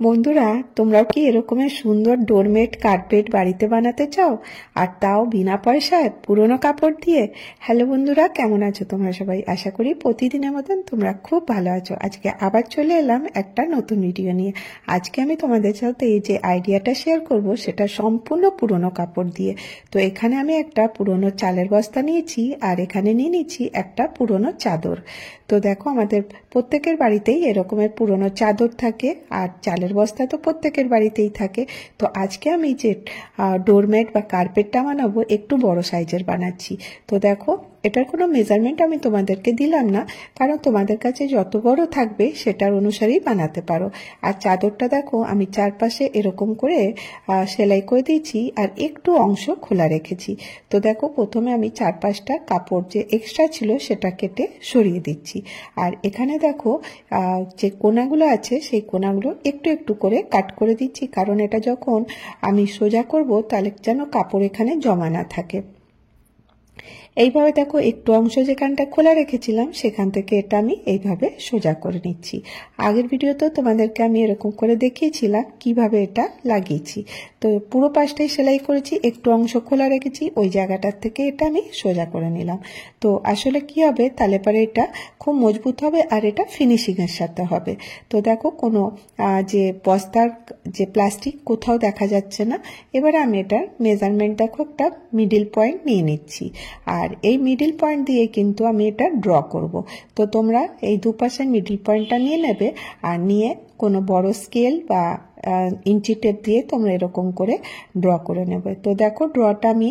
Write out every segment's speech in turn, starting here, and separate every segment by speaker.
Speaker 1: বন্ধুরা, তোমরাও কি এরকমের সুন্দর ডোরমেট কার্পেট বাড়িতে বানাতে চাও, আর তাও বিনা পয়সায় পুরনো কাপড় দিয়ে? হ্যালো বন্ধুরা, কেমন আছো তোমরা সবাই? আশা করি প্রতিদিনের মতন তোমরা খুব ভালো আছো। আজকে আবার চলে এলাম একটা নতুন ভিডিও নিয়ে। আজকে আমি তোমাদের সাথে এই যে আইডিয়াটা শেয়ার করব, সেটা সম্পূর্ণ পুরনো কাপড় দিয়ে। তো এখানে আমি একটা পুরনো চালের বস্তা নিয়েছি, আর এখানে নিয়ে নিচ্ছি একটা পুরনো চাদর। তো দেখো, আমাদের প্রত্যেকের বাড়িতেই এরকমের পুরনো চাদর থাকে, আর চালের বস্তা তো প্রত্যেকের বাড়িতেই থাকে। তো আজকে আমি যে ডোরম্যাট বা কার্পেটটা বানাবো, একটু বড় সাইজের বানাচ্ছি। তো দেখো, এটার কোনো মেজারমেন্ট আমি তোমাদেরকে দিলাম না, কারণ তোমাদের কাছে যত বড় থাকবে সেটার অনুসারেই বানাতে পারো। আর চাদরটা দেখো, আমি চারপাশে এরকম করে সেলাই করে দিয়েছি, আর একটু অংশ খোলা রেখেছি। তো দেখো, প্রথমে আমি চারপাশটা কাপড় যে এক্সট্রা ছিল সেটা কেটে সরিয়ে দিচ্ছি। আর এখানে দেখো, যে কোনাগুলো আছে সেই কোনাগুলো একটু একটু করে কাট করে দিচ্ছি, কারণ এটা যখন আমি সোজা করব তাহলে যেন কাপড় এখানে জমা না থাকে। এইভাবে দেখো, একটু অংশ যেখানটা খোলা রেখেছিলাম সেখান থেকে এটা আমি এইভাবে সোজা করে নিচ্ছি। আগের ভিডিওতেও তোমাদেরকে আমি এরকম করে দেখিয়েছিলাম কিভাবে এটা লাগিয়েছি। তো পুরো পাশটাই সেলাই করেছি, একটু অংশ খোলা রেখেছি, ওই জায়গাটার থেকে এটা আমি সোজা করে নিলাম। তো আসলে কি হবে, তাহলে পরে এটা খুব মজবুত হবে, আর এটা ফিনিশিংয়ের সাথে হবে। তো দেখো, কোনো যে বস্তার যে প্লাস্টিক কোথাও দেখা যাচ্ছে না। এবারে আমি এটার মেজারমেন্ট দেখো, একটা মিডিল পয়েন্ট নিয়ে নিচ্ছি, আর এই মিডিল পয়েন্ট দিয়ে কিন্তু আমি এটা ড্র করব। তো তোমরা এই দুপাশের মিডিল পয়েন্টটা নিয়ে নেবে, আর নিয়ে কোনো বড় স্কেল বা ইঞ্চি টেপ দিয়ে তোমরা এরকম করে ড্র করে নেবে। তো দেখো, ড্রটা আমি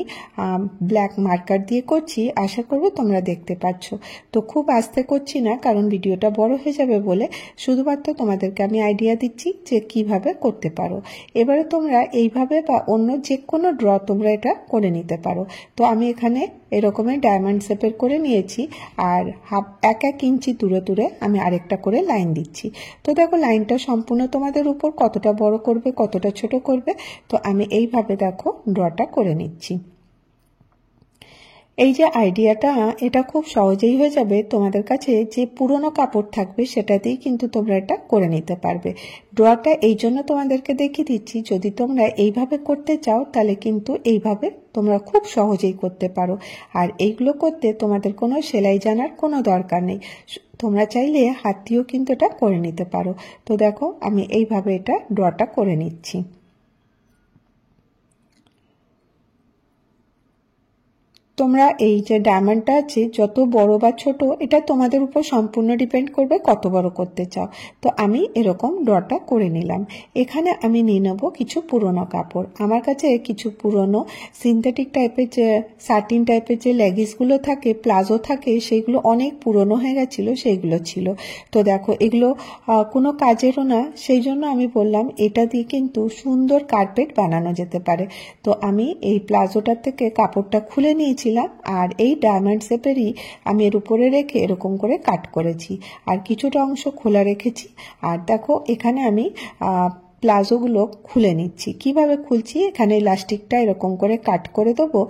Speaker 1: ব্ল্যাক মার্কার দিয়ে করছি, আশা করব তোমরা দেখতে পাচ্ছ। তো খুব আস্তে করছি না, কারণ ভিডিওটা বড় হয়ে যাবে বলে, শুধুমাত্র তোমাদেরকে আমি আইডিয়া দিচ্ছি যে কিভাবে করতে পারো। এবারে তোমরা এইভাবে বা অন্য যে কোনো ড্র তোমরা এটা করে নিতে পারো। তো আমি এখানে এরকমের ডায়মন্ড শেপের করে নিয়েছি, আর এক ইঞ্চি দূরে দূরে আমি আরেকটা করে লাইন দিচ্ছি। তো দেখো, লাইনটা সম্পূর্ণ তোমাদের উপর, কতটা বড় করবে কতটা ছোট করবে। তো আমি এইভাবে দেখো ড্রটা করে নিচ্ছি। এই যে আইডিয়াটা, এটা খুব সহজেই হয়ে যাবে। তোমাদের কাছে যে পুরনো কাপড় থাকবে সেটাতেই কিন্তু তোমরা এটা করে নিতে পারবে। ড্রটা এই জন্য তোমাদেরকে দেখিয়ে দিচ্ছি, যদি তোমরা এইভাবে করতে চাও তাহলে কিন্তু এইভাবে তোমরা খুব সহজেই করতে পারো। আর এইগুলো করতে তোমাদের কোনো সেলাই জানার কোনো দরকার নেই, তোমরা চাইলে হাত দিয়েও কিন্তু এটা করে নিতে পারো। তো দেখো, আমি এইভাবে এটা ড্রটা করে নিচ্ছি। তোমরা এই যে ডায়মন্ডটা আছে, যত বড় বা ছোট এটা তোমাদের উপর সম্পূর্ণ ডিপেন্ড করবে কত বড় করতে চাও। তো আমি এরকম ড্রটা করে নিলাম। এখানে আমি নিয়ে নেবো কিছু পুরনো কাপড়। আমার কাছে কিছু পুরনো সিনথেটিক টাইপের যে সাটিন টাইপের যে লেগিংসগুলো থাকে, প্লাজো থাকে, সেইগুলো অনেক পুরনো হয়ে গেছিলো, সেইগুলো ছিল। তো দেখো, এগুলো কোনো কাজেরও না, সেই জন্য আমি বললাম এটা দিয়ে কিন্তু সুন্দর কার্পেট বানানো যেতে পারে। তো আমি এই প্লাজোটার থেকে কাপড়টা খুলে নিয়েছি, আর এই ডায়মন্ড শেপেরই আমি এর উপরে রেখে এরকম করে কাট করেছি, আর কিছুটা অংশ খোলা রেখেছি। আর দেখো, এখানে আমি প্লাজোগুলো খুলে নিচ্ছি। কিভাবে খুলছি, এখানে ইলাস্টিকটা এরকম করে কাট করে দেবো,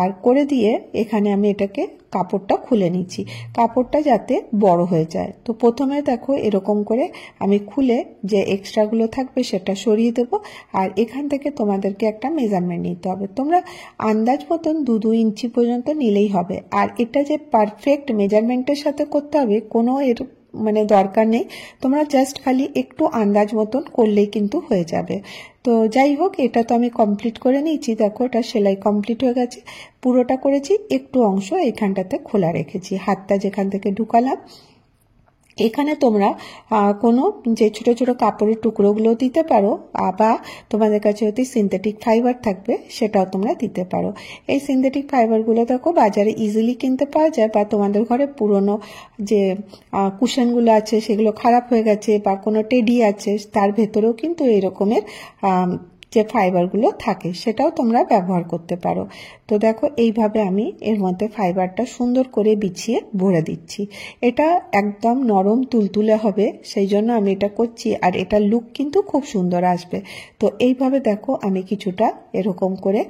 Speaker 1: আর করে দিয়ে এখানে আমি এটাকে কাপড়টা খুলে নিচ্ছি, কাপড়টা যাতে বড় হয়ে যায়। তো প্রথমে দেখো, এরকম করে আমি খুলে যে এক্সট্রাগুলো থাকবে সেটা সরিয়ে দেব, আর এখান থেকে তোমাদেরকে একটা মেজারমেন্ট নিতে হবে। তোমরা আন্দাজ মতন 2 ইঞ্চি পর্যন্ত নিলেই হবে। আর এটা যে পারফেক্ট মেজারমেন্টের সাথে করতে হবে কোনো এর দরকার নেই, তোমরা জাস্ট খালি একটু আন্দাজ মতন করলেই কিন্তু হয়ে যাবে। তো যাই হোক, এটা তো আমি কমপ্লিট করে নিয়েছি। দেখো, এটা সেলাই কমপ্লিট হয়ে গেছে, পুরোটা করেছি, একটু অংশ এখানটাতে খোলা রেখেছি, হাতটা যেখান থেকে ঢুকালাম। এখানে তোমরা কোনো যে ছোট ছোট কাপড়ের টুকরোগুলো দিতে পারো, বা তোমাদের কাছে যদি সিনথেটিক ফাইবার থাকবে সেটাও তোমরা দিতে পারো। এই সিনথেটিক ফাইবারগুলো দেখো বাজারে ইজিলি কিনতে পাওয়া যায়, বা তোমাদের ঘরে পুরনো যে কুশনগুলো আছে সেগুলো খারাপ হয়ে গেছে, বা কোনো টেডি আছে তার ভেতরেও কিন্তু এই রকমের যে ফাইবারগুলো থাকে সেটাও তোমরা ব্যবহার করতে পারো। তো দেখো, এইভাবে আমি এর মধ্যে ফাইবারটা সুন্দর করে বিছিয়ে ভরে দিচ্ছি। এটা একদম নরম তুলতুলে হবে, সেই জন্য আমি এটা করছি, আর এটার লুক কিন্তু খুব সুন্দর আসবে। তো এইভাবে দেখো, আমি কিছুটা এরকম করে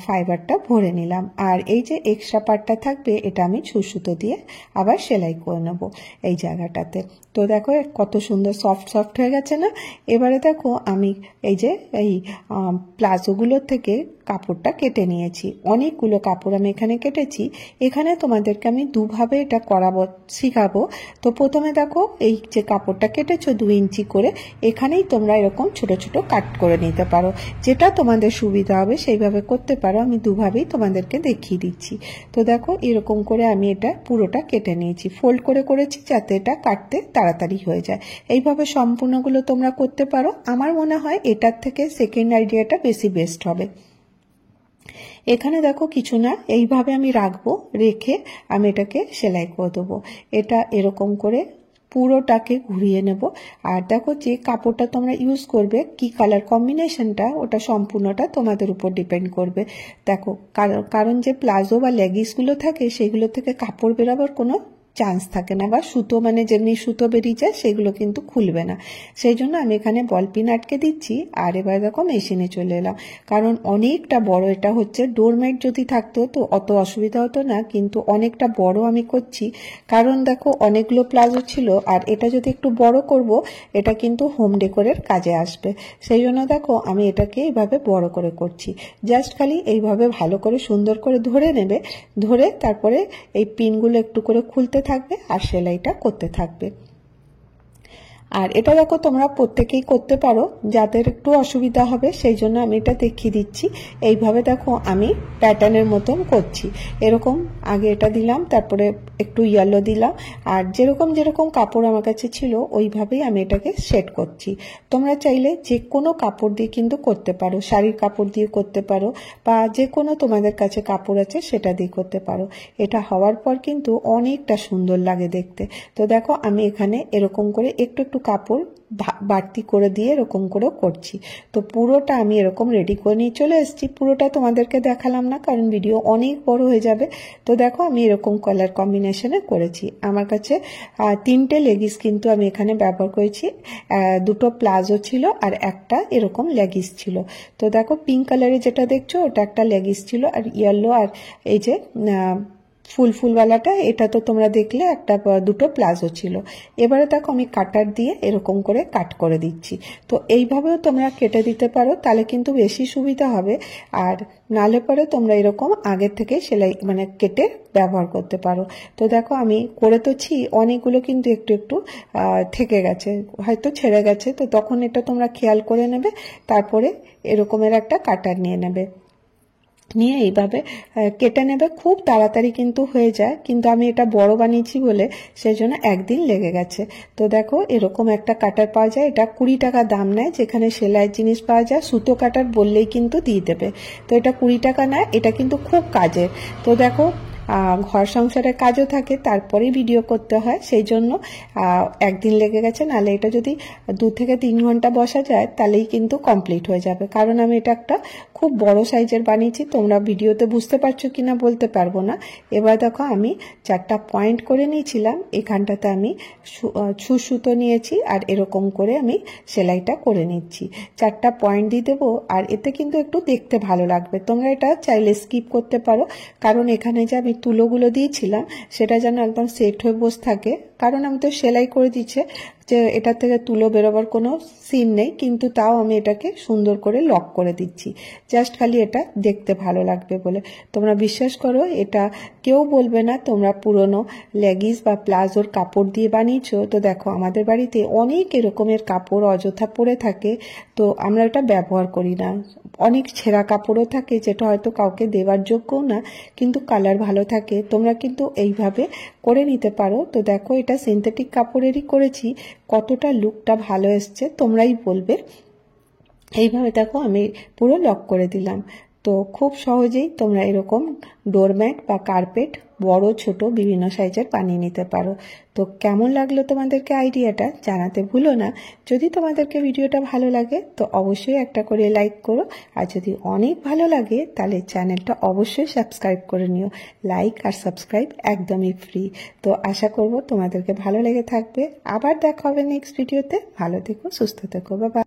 Speaker 1: ফাইবারটা ভরে নিলাম। আর এই যে এক্সট্রা পার্টটা থাকবে এটা আমি সুতো দিয়ে আবার সেলাই করে নেব এই জায়গাটাতে। তো দেখো কত সুন্দর সফট সফট হয়ে গেছে না। এবারে দেখো আমি এই যে এই প্লাজোগুলোর থেকে কাপড়টা কেটে নিয়েছি। অনেকগুলো কাপড় আমি এখানে কেটেছি। এখানে তোমাদেরকে আমি দুভাবে এটা করাবো শিখাবো। তো প্রথমে দেখো এই যে কাপড়টা কেটেছো 2 ইঞ্চি করে, এখানেই তোমরা এরকম ছোট ছোট কাট করে নিতে পারো, যেটা তোমাদের সুবিধা হবে সেইভাবে করতে পারো। আমি দুভাবেই তোমাদেরকে দেখিয়ে দিচ্ছি। তো দেখো এরকম করে আমি এটা পুরোটা কেটে নিয়েছি, ফোল্ড করে করেছি যাতে এটা কাটতে তাড়াতাড়ি হয়ে যায়। এইভাবে সম্পূর্ণগুলো তোমরা করতে পারো। আমার মনে হয় এটার থেকে সেকেন্ড আইডিয়াটা বেশি বেস্ট হবে। এখানে দেখো কিছু না, এইভাবে আমি রাখবো, রেখে আমি এটাকে সেলাই করে দেবো। এটা এরকম করে পুরোটাকে ঘুরিয়ে নেব। আর দেখো যে কাপড়টা তোমরা ইউজ করবে কি কালার কম্বিনেশনটা ওটা সম্পূর্ণটা তোমাদের উপর ডিপেন্ড করবে। দেখো কারণ যে প্লাজো বা লেগিসগুলো থাকে সেগুলো থেকে কাপড় বেরোবার কোনো চান্স থাকে না, বা সুতো মানে যেমনি সুতো বেরিয়ে যায় সেগুলো কিন্তু খুলবে না। সেই জন্য আমি এখানে বল পিন আটকে দিচ্ছি। আর এবার দেখো মেশিনে চলে এলাম, কারণ অনেকটা বড় এটা হচ্ছে। ডোরমেট যদি থাকতো তো অত অসুবিধা হতো না, কিন্তু অনেকটা বড় আমি করছি কারণ দেখো অনেকগুলো প্লাজো ছিল। আর এটা যদি একটু বড় করব এটা কিন্তু হোম ডেকোরের কাজে আসবে। সেই জন্য দেখো আমি এটাকে এইভাবে বড় করে করছি। জাস্ট খালি এইভাবে ভালো করে সুন্দর করে ধরে নেবে, ধরে তারপরে এই পিনগুলো একটু করে খুলতে থাকবে আর সেলাইটা করতে থাকবে। আর এটা দেখো তোমরা প্রত্যেকেই করতে পারো, যাদের একটু অসুবিধা হবে সেই জন্য আমি এটা দেখিয়ে দিচ্ছি। এইভাবে দেখো আমি প্যাটার্নের মতন করছি। এরকম আগে এটা দিলাম, তারপরে একটু ইয়েলো দিলাম, আর যেরকম যেরকম কাপড় আমার কাছে ছিল ওইভাবেই আমি এটাকে সেট করছি। তোমরা চাইলে যে কোনো কাপড় দিয়ে কিন্তু করতে পারো, শাড়ির কাপড় দিয়ে করতে পারো, বা যে কোনো তোমাদের কাছে কাপড় আছে সেটা দিয়ে করতে পারো। এটা হওয়ার পর কিন্তু অনেকটা সুন্দর লাগে দেখতে। তো দেখো আমি এখানে এরকম করে একটু একটু কাপড় বাড়তি করে দিয়ে এরকম করে করছি। তো পুরোটা আমি এরকম রেডি করে নিয়ে চলে এসেছি। পুরোটা তোমাদেরকে দেখালাম না কারণ ভিডিও অনেক বড় হয়ে যাবে। তো দেখো আমি এরকম কালার কম্বিনেশনে করেছি। আমার কাছে 3টে লেগিস কিন্তু আমি এখানে ব্যবহার করেছি। 2টো প্লাজো ছিল আর একটা এরকম লেগিস ছিল। তো দেখো পিঙ্ক কালারে যেটা দেখছো ওটা একটা লেগিস ছিল, আর ইয়েলো আর এই যে ফুলওয়ালাটা এটা তো তোমরা দেখলে একটা 2টো প্লাজো ছিল। এবারে দেখো আমি কাটার দিয়ে এরকম করে কাট করে দিচ্ছি। তো এইভাবেও তোমরা কেটে দিতে পারো, তাহলে কিন্তু বেশি সুবিধা হবে। আর নালে পরে তোমরা এরকম আগের থেকে সেলাই মানে কেটে ব্যবহার করতে পারো। তো দেখো আমি করে তোছি, অনেকগুলো কিন্তু একটু একটু থেকে গেছে, হয়তো ছেড়ে গেছে। তো তখন এটা তোমরা খেয়াল করে নেবে, তারপরে এরকমের একটা কাটার নিয়ে নেবে, নিয়ে এইভাবে কেটে নেবে। খুব তাড়াতাড়ি কিন্তু হয়ে যায়, কিন্তু আমি এটা বড় বানিয়েছি বলে সেই জন্য একদিন লেগে গেছে। তো দেখো এরকম একটা কাটার পাওয়া যায়, এটা 20 টাকা দাম নেয়। যেখানে সেলাইয়ের জিনিস পাওয়া যায় সুতো কাটার বললেই কিন্তু দিয়ে দেবে। তো এটা 20 টাকা নেয়, এটা কিন্তু খুব কাজের। তো দেখো ঘর সংসারের কাজও থাকে, তারপরেই ভিডিও করতে হয়, সেই জন্য একদিন লেগে গেছে। নাহলে এটা যদি 2 থেকে 3 ঘন্টা বসা যায় তাহলেই কিন্তু কমপ্লিট হয়ে যাবে। কারণ আমি এটা একটা খুব বড় সাইজের বানিয়েছি, তোমরা ভিডিওতে বুঝতে পারছো কিনা বলতে পারবো না। এবার দেখো আমি 4টা পয়েন্ট করে নিয়েছিলাম, এখানটাতে আমি সুতো নিয়েছি আর এরকম করে আমি সেলাইটা করে নিচ্ছি। 4টা পয়েন্ট দিয়ে দেবো, আর এতে কিন্তু একটু দেখতে ভালো লাগবে। তোমরা এটা চাইলে স্কিপ করতে পারো, কারণ এখানে যে আমি তুলোগুলো দিয়েছিলাম সেটা যেন একদম সেট হয়ে বসে থাকে। কারণ আমি তো সেলাই করে দিচ্ছে যে এটা থেকে তুলো বেরোবার কোনো সিন নেই, কিন্তু তাও আমি এটাকে সুন্দর করে লক করে দিচ্ছি, জাস্ট খালি এটা দেখতে ভালো লাগবে বলে। তোমরা বিশ্বাস করো এটা কেউ বলবে না তোমরা পুরনো লেগিস বা প্লাজোর কাপড় দিয়ে বানিয়েছো। তো দেখো আমাদের বাড়িতে অনেক এরকমের কাপড় অযথা পড়ে থাকে, তো আমরা এটা ব্যবহার করি না। অনেক ছেঁড়া কাপড়ও থাকে যেটা হয়তো কাউকে দেওয়ার যোগ্যও না, কিন্তু কালার ভালো থাকে। তোমরা কিন্তু এইভাবে করে নিতে পারো। তো দেখো এটা সিনথেটিক কাপড়েরই করেছি, কতটা লুকটা ভালো এসছে তোমরাই বলবে। এইভাবে দেখো আমি পুরো লক করে দিলাম। তো খুব সহজেই তোমরা এরকম ডোরম্যাট বা কার্পেট বড় ছোট বিভিন্ন সাইজের বানিয়ে নিতে পারো। তো কেমন লাগলো তোমাদেরকে আইডিয়াটা জানাতে ভুলো না। যদি তোমাদেরকে ভিডিওটা ভালো লাগে তো অবশ্যই একটা করে লাইক করো, আর যদি অনেক ভালো লাগে তাহলে চ্যানেলটা অবশ্যই সাবস্ক্রাইব করে নিও। লাইক আর সাবস্ক্রাইব একদমই ফ্রি। তো আশা করব তোমাদেরকে ভালো লেগে থাকবে। আবার দেখা হবে নেক্সট ভিডিওতে। ভালো থেকো, সুস্থ থেকো, বাবা।